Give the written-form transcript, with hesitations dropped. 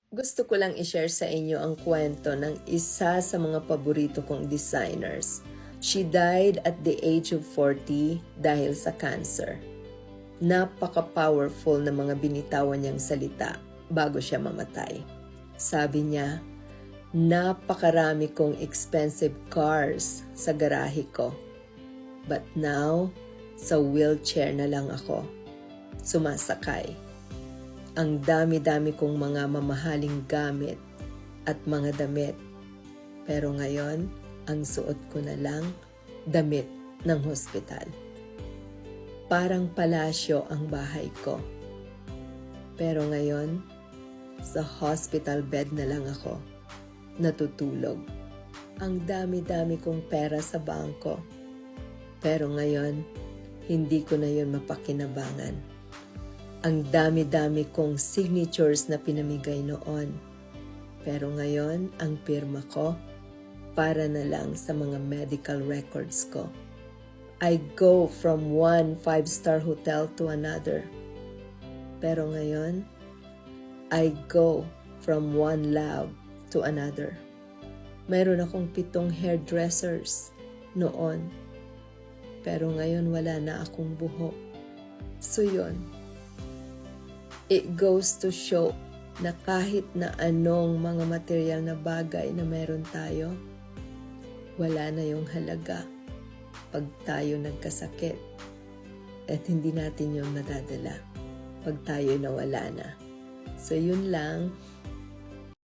Gusto ko lang i-share sa inyo ang kwento ng isa sa mga paborito kong designers. She died at the age of 40 dahil sa cancer. Napaka-powerful na mga binitawan niyang salita bago siya mamatay. Sabi niya, napakarami kong expensive cars sa garahe ko. But now, sa wheelchair na lang ako sumasakay. Ang dami-dami kong mga mamahaling gamit at mga damit. Pero ngayon, ang suot ko na lang, damit ng hospital. Parang palasyo ang bahay ko. Pero ngayon, sa hospital bed na lang ako, natutulog. Ang dami-dami kong pera sa bangko. Pero ngayon, hindi ko na yun mapakinabangan. Ang dami-dami kong signatures na pinamigay noon. Pero ngayon, ang pirma ko, para na lang sa mga medical records ko. I go from one 5-star hotel to another. Pero ngayon, I go from one lab to another. Mayroon akong 7 hairdressers noon. Pero ngayon wala na akong buhok. So yun. It goes to show na kahit na anong mga material na bagay na meron tayo, wala na yung halaga pag tayo nagkasakit at hindi natin yung nadadala pag tayo nawala na. So yun lang.